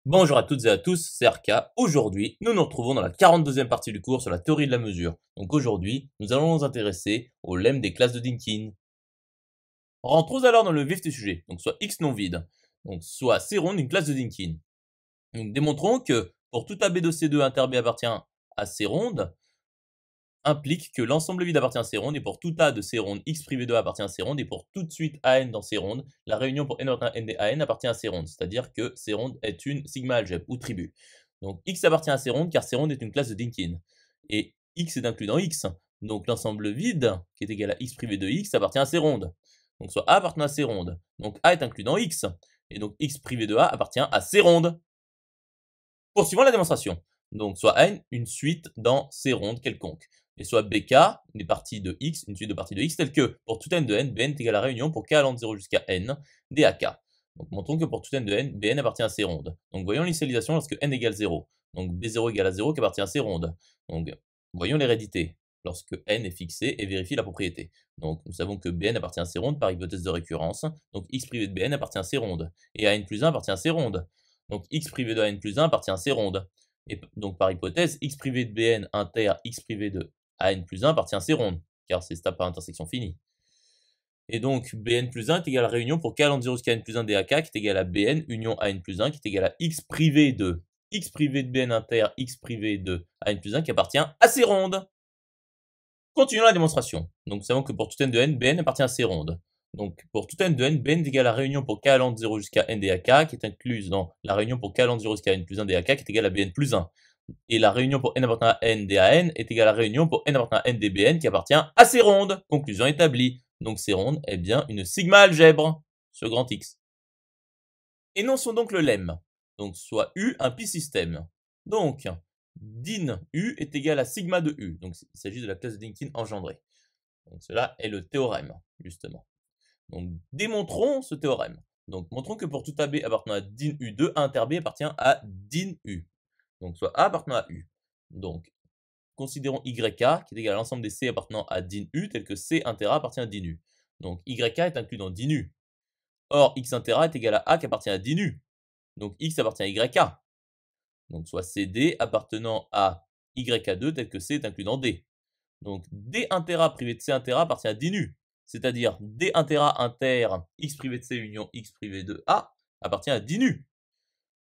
Bonjour à toutes et à tous, c'est Arca. Aujourd'hui, nous nous retrouvons dans la 42e partie du cours sur la théorie de la mesure. Donc aujourd'hui, nous allons nous intéresser au lemme des classes de Dynkin. Rentrons alors dans le vif du sujet, donc soit X non vide, donc soit C rond d'une classe de Dynkin. Donc démontrons que pour tout AB de C2 inter B appartient à C ronde, implique que l'ensemble vide appartient à C ronde, et pour tout A de C ronde, X privé de A appartient à C ronde, et pour tout de suite AN dans C ronde, la réunion pour N des AN appartient à C ronde, c'est-à-dire que C ronde est une sigma algèbre ou tribu. Donc X appartient à C ronde car C ronde est une classe de Dynkin. Et X est inclus dans X, donc l'ensemble vide, qui est égal à X privé de X, appartient à C ronde. Donc soit A appartient à C ronde, donc A est inclus dans X, et donc X privé de A appartient à C ronde. Poursuivons la démonstration. Donc soit N une suite dans C ronde quelconque. Et soit BK, des parties de X, une suite de parties de X, telles que pour tout N de N, Bn est égal à la réunion pour K allant de 0 jusqu'à N, DAK. Donc montrons que pour tout N de N, Bn appartient à C ronde. Donc voyons l'initialisation lorsque N égale 0. Donc B0 égale à 0 qui appartient à C ronde. Donc voyons l'hérédité lorsque N est fixé et vérifie la propriété. Donc nous savons que Bn appartient à C ronde par hypothèse de récurrence. Donc X privé de Bn appartient à C ronde. Et An plus 1 appartient à C ronde. Donc X privé de An plus 1 appartient à C ronde. Et donc par hypothèse, X privé de Bn inter X privé de An plus 1 appartient à C ronde, car c'est stable par intersection finie. Et donc Bn plus 1 est égal à la réunion pour K allant de 0 jusqu'à N plus 1 DAK, qui est égal à Bn union An plus 1, qui est égal à X privé de Bn inter X privé de An plus 1, qui appartient à C ronde. Continuons la démonstration. Donc nous savons que pour tout N de N, Bn appartient à C ronde. Donc pour tout N de N, Bn est égal à la réunion pour K allant de 0 jusqu'à N DAK, qui est incluse dans la réunion pour K allant de 0 jusqu'à N plus 1 DAK, qui est égal à Bn plus 1. Et la réunion pour N appartenant à N DAN est égale à la réunion pour N appartenant à N DBN qui appartient à C ronde. Conclusion établie. Donc C ronde est bien une sigma algèbre sur grand X. Énonçons donc le lemme. Donc soit U un pi-système. Donc din U est égal à sigma de U. Donc il s'agit de la classe de Dynkin engendrée. Donc cela est le théorème, justement. Donc démontrons ce théorème. Donc montrons que pour tout AB appartenant à din U2, A inter B appartient à din U. Donc soit A appartenant à U. Donc considérons YK qui est égal à l'ensemble des C appartenant à din U tel que C inter A appartient à din U. Donc YK est inclus dans din U. Or X inter A est égal à A qui appartient à din U. Donc X appartient à YK. Donc soit CD appartenant à YK2 tel que C est inclus dans D. Donc D inter A privé de C inter A appartient à din U. C'est-à-dire D inter A inter X privé de C union X privé de A appartient à din U.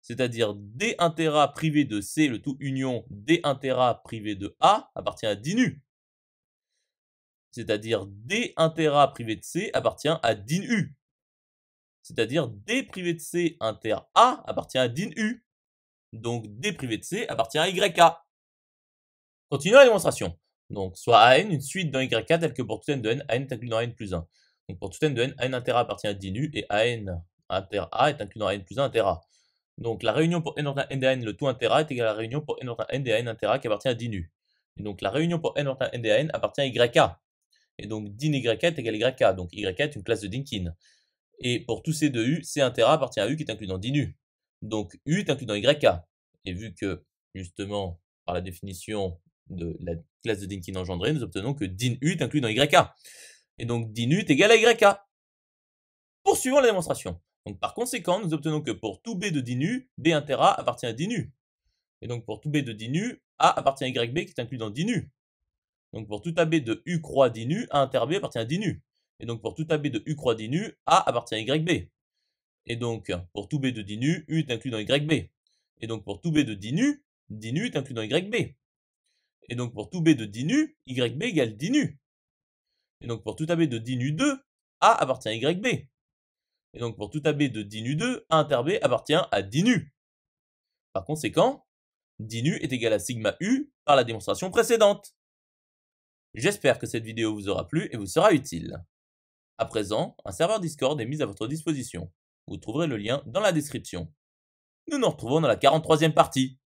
C'est-à-dire D inter A privé de C, le tout union D inter A privé de A appartient à din U. C'est-à-dire D inter A privé de C appartient à din U. C'est-à-dire D privé de C inter A appartient à din U. Donc D privé de C appartient à YK. Continuons la démonstration. Donc soit AN une suite dans YK telle que pour tout N de N, AN est inclus dans AN plus 1. Donc pour tout N de N, AN inter A appartient à din U et AN inter A est inclus dans AN plus 1 inter A. Donc la réunion pour N entre N DAN, le tout inter A est égal à la réunion pour N entre N DAN inter A qui appartient à din U. Et donc la réunion pour N entre N DAN appartient à YK. Et donc din YK est égal à YK. Donc YK est une classe de Dynkin. Et pour tous ces deux U, C inter A appartient à U qui est inclus dans din U. Donc U est inclus dans YK. Et vu que, justement, par la définition de la classe de Dynkin engendrée, nous obtenons que din U est inclus dans YK. Et donc din U est égal à YK. Poursuivons la démonstration. Donc par conséquent, nous obtenons que pour tout B de din U, B inter A appartient à din U. Et donc pour tout B de din U, A appartient à YB qui est inclus dans din U. Donc pour tout AB de U croix din U, A inter B appartient à din U. Et donc pour tout AB de U croix din U, A appartient à YB. Et donc pour tout B de din U, U est inclus dans YB. Et donc pour tout B de din U est inclus dans YB. Et donc pour tout B de din U, YB égale din U. Et donc pour tout AB de din U2, A appartient à YB. Et donc pour tout AB de din U2, A inter B appartient à din U. Par conséquent, din U est égal à sigma U par la démonstration précédente. J'espère que cette vidéo vous aura plu et vous sera utile. À présent, un serveur Discord est mis à votre disposition. Vous trouverez le lien dans la description. Nous nous retrouvons dans la 43e partie.